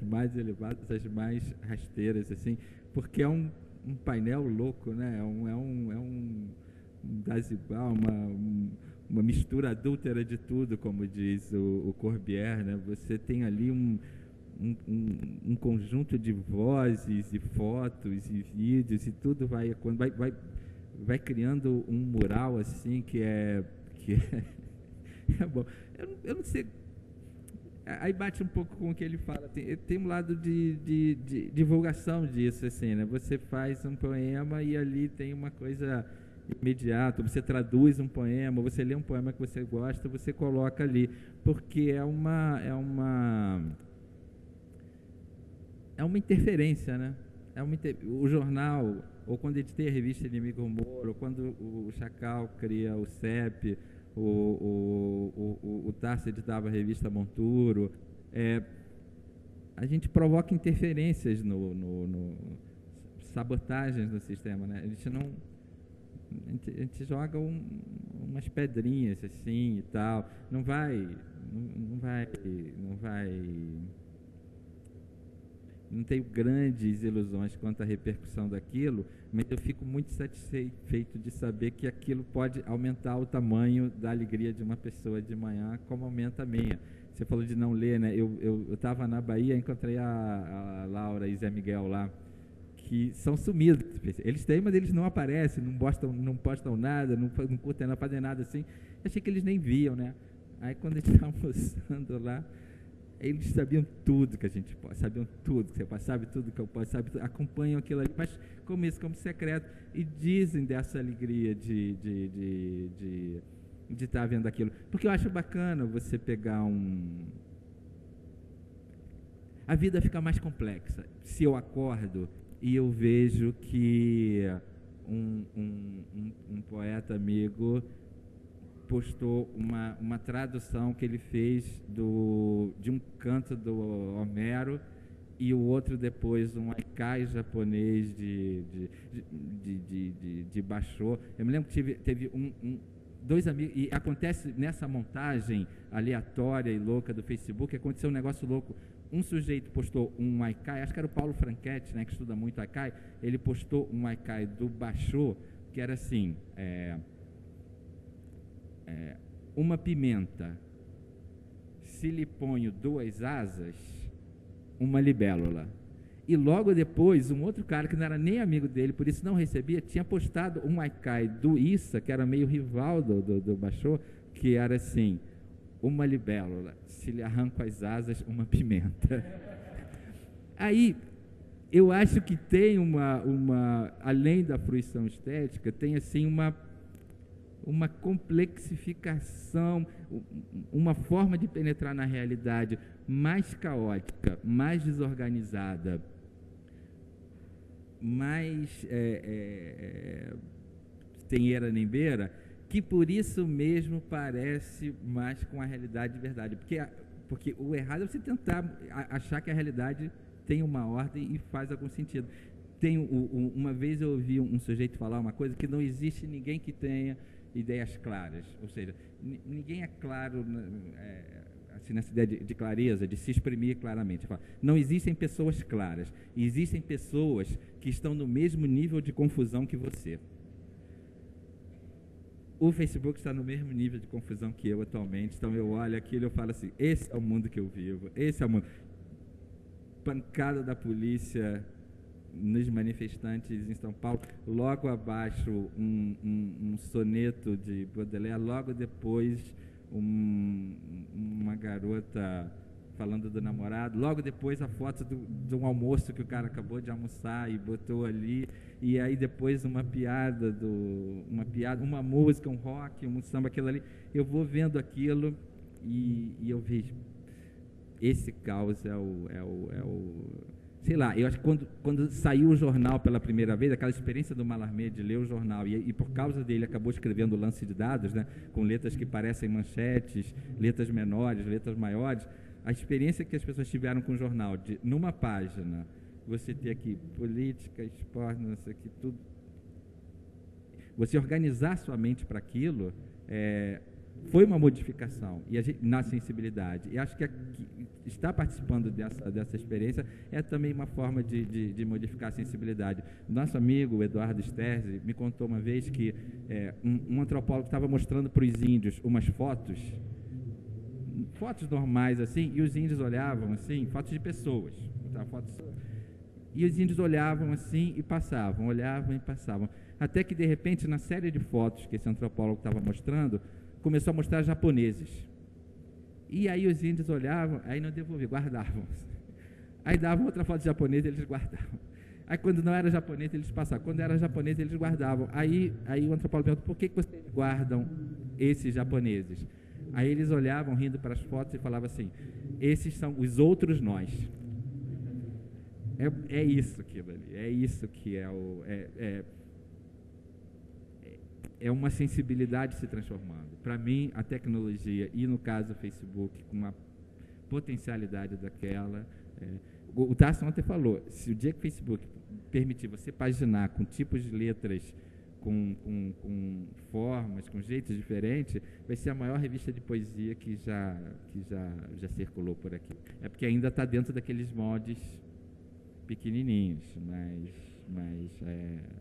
mais elevadas, das mais rasteiras, assim, porque é um painel louco, né? É um Dazibal, uma mistura adúltera de tudo, como diz o Corbière, né? Você tem ali um conjunto de vozes e fotos e vídeos e tudo vai criando um mural assim que é bom. Eu não sei. Aí bate um pouco com o que ele fala. Tem um lado de divulgação disso, assim, né? Você faz um poema e ali tem uma coisa imediata. Você traduz um poema, você lê um poema que você gosta, você coloca ali, porque é uma interferência, né? O jornal, ou quando editei a revista Inimigo Humor, ou quando o Chacal cria o CEP, o Tarso editava a revista Monturo, a gente provoca interferências sabotagens no sistema, né? A gente joga umas pedrinhas assim e tal, não tenho grandes ilusões quanto à repercussão daquilo, mas eu fico muito satisfeito de saber que aquilo pode aumentar o tamanho da alegria de uma pessoa de manhã, como aumenta a minha. Você falou de não ler, né? Eu estava na Bahia, encontrei a Laura e Zé Miguel lá, que são sumidos. Eles têm, mas eles não aparecem, não postam nada, não curtem, não fazem nada assim. Eu achei que eles nem viam, né? Aí quando a gente estava almoçando lá, eles sabiam tudo que a gente pode, sabiam tudo que você pode, sabe tudo que eu posso, acompanham aquilo ali, mas como secreto, e dizem dessa alegria de estar vendo aquilo. Porque eu acho bacana você pegar a vida fica mais complexa. Se eu acordo e eu vejo que um poeta amigo postou uma tradução que ele fez de um canto do Homero, e o outro depois um haikai japonês de Basho. Eu me lembro que teve dois amigos, e acontece nessa montagem aleatória e louca do Facebook, aconteceu um negócio louco. Um sujeito postou um haikai, acho que era o Paulo Franchetti, né, que estuda muito haikai, ele postou um haikai do Basho, que era assim, uma pimenta, se lhe ponho 2 asas, uma libélula. E logo depois, um outro cara que não era nem amigo dele, por isso não recebia, tinha postado um haikai do Issa, que era meio rival do Basho, que era assim: uma libélula, se lhe arranco as asas, uma pimenta. Aí, eu acho que tem além da fruição estética, tem assim uma complexificação, uma forma de penetrar na realidade mais caótica, mais desorganizada, mais sem era nem beira, que por isso mesmo parece mais com a realidade de verdade. Porque o errado é você tentar achar que a realidade tem uma ordem e faz algum sentido. Uma vez eu ouvi um sujeito falar uma coisa, que não existe ninguém que tenha ideias claras, ou seja, ninguém é claro assim, nessa ideia de clareza, de se exprimir claramente. Não existem pessoas claras, existem pessoas que estão no mesmo nível de confusão que você. O Facebook está no mesmo nível de confusão que eu atualmente, então eu olho aquilo e eu falo assim: esse é o mundo que eu vivo, esse é o mundo. Pancada da polícia nos manifestantes em São Paulo, logo abaixo um soneto de Baudelaire, logo depois uma garota falando do namorado, logo depois a foto de um almoço que o cara acabou de almoçar e botou ali, e aí depois uma piada, uma música, um rock, um samba, aquilo ali, eu vou vendo aquilo e eu vejo, esse caos é o sei lá, eu acho que quando saiu o jornal pela primeira vez, aquela experiência do Mallarmé de ler o jornal, e por causa dele acabou escrevendo o lance de dados, né, com letras que parecem manchetes, letras menores, letras maiores, a experiência que as pessoas tiveram com o jornal, de numa página, você ter aqui política, esporte, não sei o que, tudo, você organizar sua mente para aquilo, foi uma modificação na sensibilidade. E acho que estar participando dessa experiência é também uma forma de modificar a sensibilidade. Nosso amigo Eduardo Sterzi me contou uma vez que um antropólogo estava mostrando para os índios umas fotos normais assim, e os índios olhavam assim, fotos de pessoas, e os índios olhavam assim e passavam, olhavam e passavam, até que de repente na série de fotos que esse antropólogo estava mostrando, começou a mostrar japoneses. E aí os índios olhavam, aí não devolviam, guardavam. Aí davam outra foto de japonês, eles guardavam. Aí quando não era japonês, eles passavam. Quando era japonês, eles guardavam. Aí o antropólogo perguntou, por que vocês guardam esses japoneses? Aí eles olhavam, rindo para as fotos, e falavam assim, esses são os outros nós. É isso aquilo ali, é isso que é uma sensibilidade se transformando. Para mim, a tecnologia, e no caso o Facebook, com uma potencialidade daquela... o Tarso ontem falou, se o dia que o Facebook permitir você paginar com tipos de letras, com formas, com jeitos diferentes, vai ser a maior revista de poesia que já circulou por aqui. É porque ainda está dentro daqueles moldes pequenininhos, mas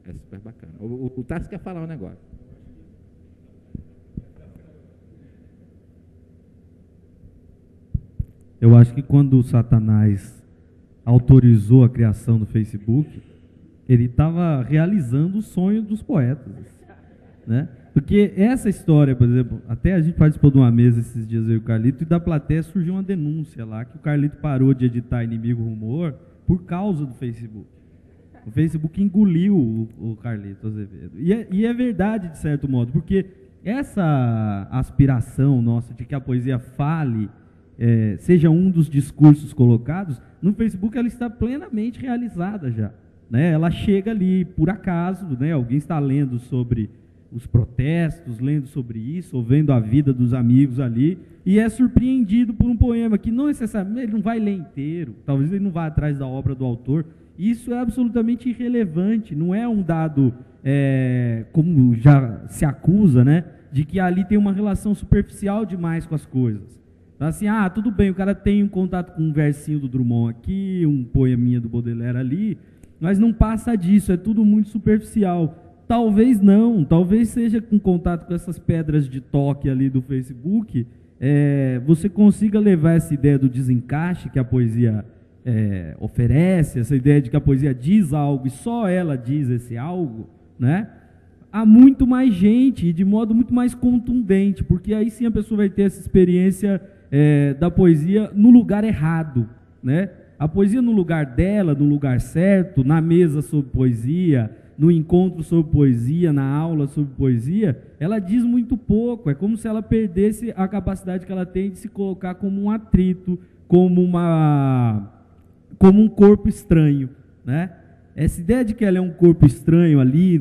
é super bacana. O Tarso quer falar um negócio. Eu acho que quando o Satanás autorizou a criação do Facebook, ele estava realizando o sonho dos poetas, né? Porque essa história, por exemplo, até a gente participou de uma mesa esses dias aí, o Carlito, e da plateia surgiu uma denúncia lá, que o Carlito parou de editar Inimigo Rumor por causa do Facebook. O Facebook engoliu o Carlito Azevedo. E é verdade, de certo modo, porque essa aspiração nossa de que a poesia fale, seja um dos discursos colocados, no Facebook ela está plenamente realizada já, né? Ela chega ali por acaso, né? Alguém está lendo sobre os protestos, lendo sobre isso, ou vendo a vida dos amigos ali, e é surpreendido por um poema que não necessariamente, ele não vai ler inteiro, talvez ele não vá atrás da obra do autor. Isso é absolutamente irrelevante, não é um dado, como já se acusa, né, de que ali tem uma relação superficial demais com as coisas. Então, assim, tudo bem, o cara tem um contato com um versinho do Drummond aqui, um poeminha do Baudelaire ali, mas não passa disso, é tudo muito superficial. Talvez não, talvez seja com contato com essas pedras de toque ali do Facebook, você consiga levar essa ideia do desencaixe que a poesia oferece, essa ideia de que a poesia diz algo e só ela diz esse algo, né? Há muito mais gente e de modo muito mais contundente, porque aí sim a pessoa vai ter essa experiência da poesia no lugar errado, né? A poesia no lugar dela, no lugar certo, na mesa sobre poesia, no encontro sobre poesia, na aula sobre poesia, ela diz muito pouco. É como se ela perdesse a capacidade que ela tem de se colocar como um atrito, como um corpo estranho, né? Essa ideia de que ela é um corpo estranho ali,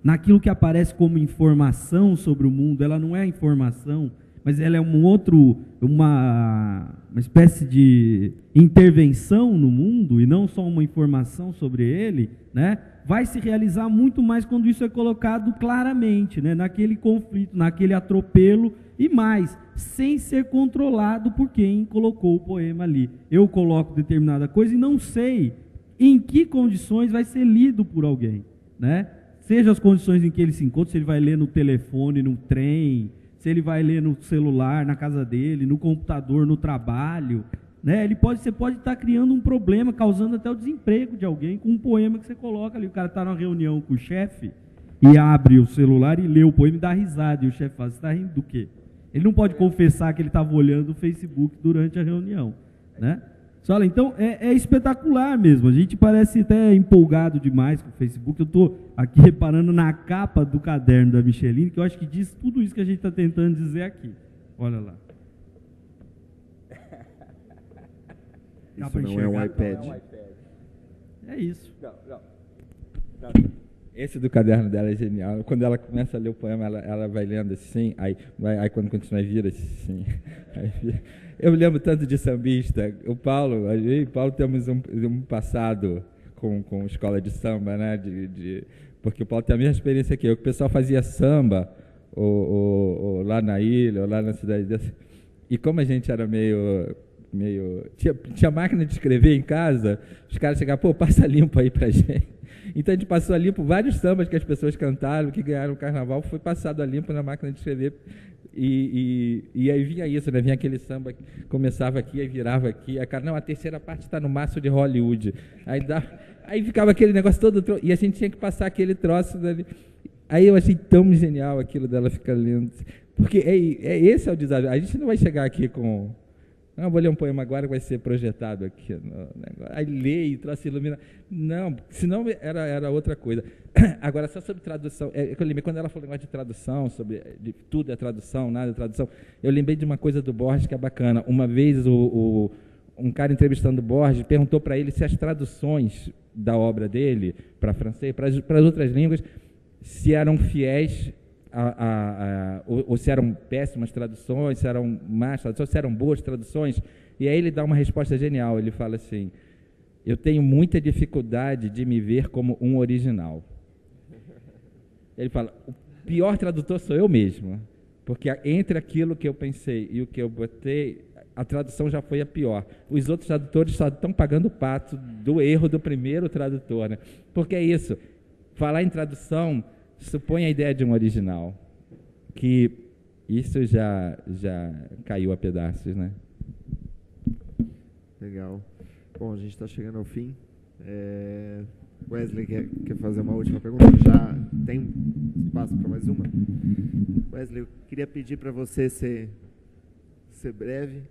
naquilo que aparece como informação sobre o mundo, ela não é informação, mas ela é uma espécie de intervenção no mundo, e não só uma informação sobre ele, né? Vai se realizar muito mais quando isso é colocado claramente, né? Naquele conflito, naquele atropelo, e mais, sem ser controlado por quem colocou o poema ali. Eu coloco determinada coisa e não sei em que condições vai ser lido por alguém, né? Seja as condições em que ele se encontra, se ele vai ler no telefone, no trem, se ele vai ler no celular, na casa dele, no computador, no trabalho, né? Você pode estar criando um problema, causando até o desemprego de alguém com um poema que você coloca ali. O cara está numa reunião com o chefe e abre o celular e lê o poema e dá risada, e o chefe fala, você está rindo do quê? Ele não pode confessar que ele estava olhando o Facebook durante a reunião, né? Fala, então, é espetacular mesmo. A gente parece até empolgado demais com o Facebook. Eu estou aqui reparando na capa do caderno da Micheline, que eu acho que diz tudo isso que a gente está tentando dizer aqui. Olha lá. Isso não é um iPad. É isso. Não. Esse do caderno dela é genial. Quando ela começa a ler o poema, ela vai lendo assim, aí quando continua, vira assim. Eu me lembro tanto de sambista. O Paulo, eu e o Paulo temos um passado com escola de samba, né? Porque o Paulo tem a mesma experiência que eu. O pessoal fazia samba, ou lá na ilha, ou lá na cidade dessa. E como a gente era meio tinha máquina de escrever em casa, os caras chegavam, pô, passa limpo aí pra gente. Então a gente passou a limpo vários sambas que as pessoas cantaram, que ganharam o carnaval, foi passado a limpo na máquina de escrever. E aí vinha isso, né? Vinha aquele samba que começava aqui, aí virava aqui. Aí, cara, não, a terceira parte está no maço de Hollywood. Aí ficava aquele negócio todo, e a gente tinha que passar aquele troço dali. Aí eu achei tão genial aquilo dela ficar lendo. Porque esse é o desafio. A gente não vai chegar aqui com... Não, vou ler um poema agora que vai ser projetado aqui no negócio. Aí lê e troço ilumina. Não, senão era outra coisa. Agora, só sobre tradução, eu lembrei, quando ela falou negócio de tradução, de tudo é tradução, nada é tradução, eu lembrei de uma coisa do Borges que é bacana. Uma vez um cara entrevistando o Borges perguntou para ele se as traduções da obra dele para francês, para as outras línguas, se eram fiéis ou se eram péssimas traduções, se eram más traduções, se eram boas traduções. E aí ele dá uma resposta genial. Ele fala assim: eu tenho muita dificuldade de me ver como um original. Ele fala, o pior tradutor sou eu mesmo, porque entre aquilo que eu pensei e o que eu botei, a tradução já foi a pior. Os outros tradutores só estão pagando o pato do erro do primeiro tradutor, né? Porque é isso, falar em tradução supõe a ideia de um original, que isso já caiu a pedaços, né? Legal. Bom, a gente está chegando ao fim. Wesley quer fazer uma última pergunta? Já tem espaço para mais uma? Wesley, eu queria pedir para você ser breve.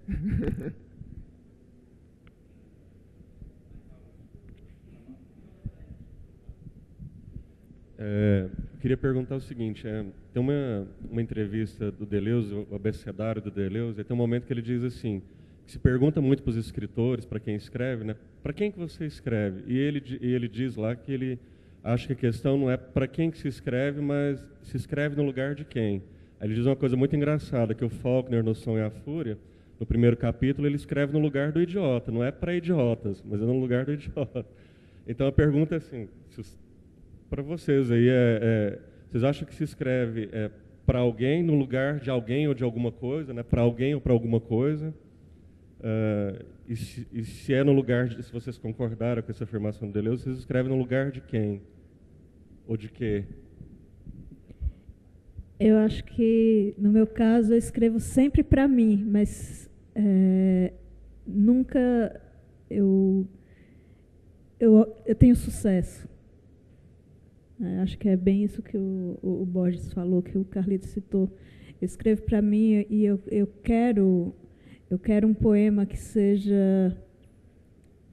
Queria perguntar o seguinte, tem uma entrevista do Deleuze, o abecedário do Deleuze, e tem um momento que ele diz assim, que se pergunta muito para os escritores, para quem escreve, né? Para quem que você escreve? E ele diz lá que ele acha que a questão não é para quem que se escreve, mas se escreve no lugar de quem. Aí ele diz uma coisa muito engraçada, que o Faulkner, no Som e a Fúria, no primeiro capítulo, ele escreve no lugar do idiota, não é para idiotas, mas é no lugar do idiota. Então a pergunta é assim, para vocês aí, vocês acham que se escreve para alguém no lugar de alguém ou de alguma coisa, né? Para alguém ou para alguma coisa? E se é no lugar de, se vocês concordaram com essa afirmação do Deleuze, vocês escrevem no lugar de quem? Ou de quê? Eu acho que, no meu caso, eu escrevo sempre para mim, mas nunca eu tenho sucesso. Acho que é bem isso que o Borges falou, que o Carlito citou. Eu escrevo para mim e eu quero um poema que seja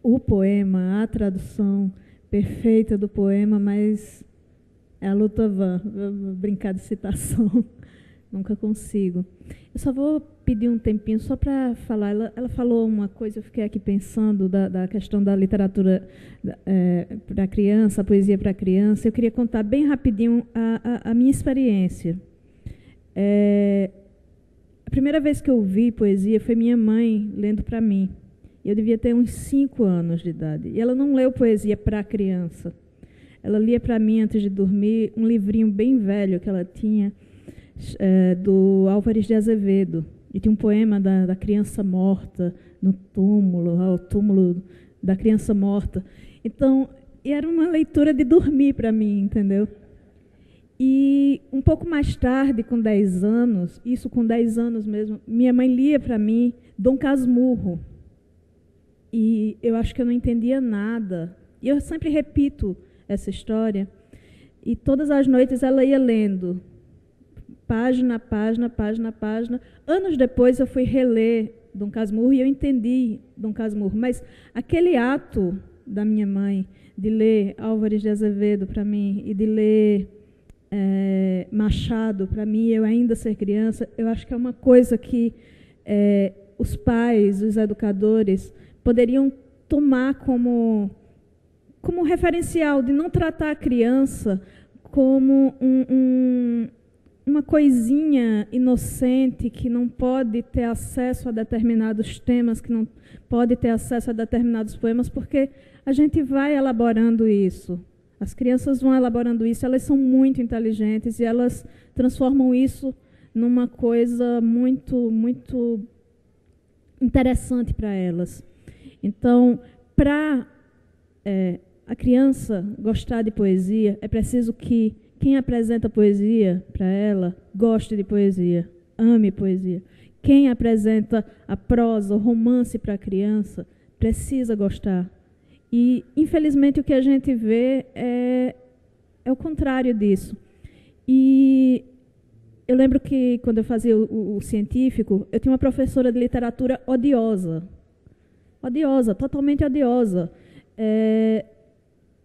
o poema, a tradução perfeita do poema, mas é a luta vã, vou brincar de citação, nunca consigo. Eu só vou pedir um tempinho só para falar. Ela falou uma coisa, eu fiquei aqui pensando da questão da literatura para criança, a poesia para criança. Eu queria contar bem rapidinho a minha experiência. A primeira vez que eu vi poesia foi minha mãe lendo para mim. Eu devia ter uns 5 anos de idade. E ela não leu poesia para criança. Ela lia para mim, antes de dormir, um livrinho bem velho que ela tinha, do Álvares de Azevedo. E tinha um poema da criança morta no túmulo, ao túmulo da criança morta. Então, era uma leitura de dormir para mim, entendeu? E um pouco mais tarde, com 10 anos, isso com 10 anos mesmo, minha mãe lia para mim Dom Casmurro. E eu acho que eu não entendia nada. E eu sempre repito essa história. E todas as noites ela ia lendo página a página, página a página. Anos depois eu fui reler Dom Casmurro e eu entendi Dom Casmurro, mas aquele ato da minha mãe de ler Álvares de Azevedo para mim e de ler Machado para mim, eu ainda ser criança, eu acho que é uma coisa que os pais, os educadores poderiam tomar como referencial, de não tratar a criança como uma coisinha inocente que não pode ter acesso a determinados temas, que não pode ter acesso a determinados poemas, porque a gente vai elaborando isso. As crianças vão elaborando isso, elas são muito inteligentes e elas transformam isso numa coisa muito, muito interessante para elas. Então, para a criança gostar de poesia, é preciso que quem apresenta poesia para ela goste de poesia, ame poesia. Quem apresenta a prosa, o romance para a criança, precisa gostar. E, infelizmente, o que a gente vê é o contrário disso. E eu lembro que, quando eu fazia o científico, eu tinha uma professora de literatura odiosa. Odiosa, totalmente odiosa.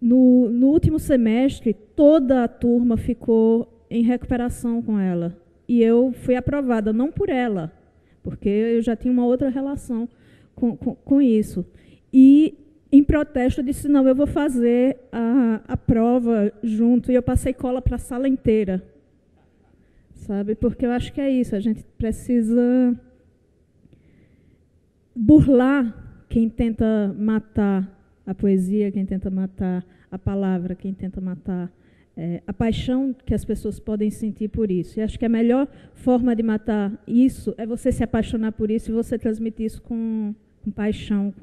No último semestre, toda a turma ficou em recuperação com ela. E eu fui aprovada, não por ela, porque eu já tinha uma outra relação com isso. E, em protesto, eu disse, não, eu vou fazer a prova junto. E eu passei cola para a sala inteira. Sabe? Porque eu acho que é isso, a gente precisa burlar quem tenta matar a poesia, quem tenta matar a palavra, quem tenta matar a paixão que as pessoas podem sentir por isso. E acho que a melhor forma de matar isso é você se apaixonar por isso e você transmitir isso com paixão,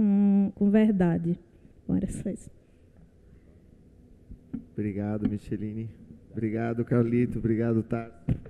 com verdade. Bom, era só isso. Obrigado, Micheline. Obrigado, Carlito. Obrigado, Tarso.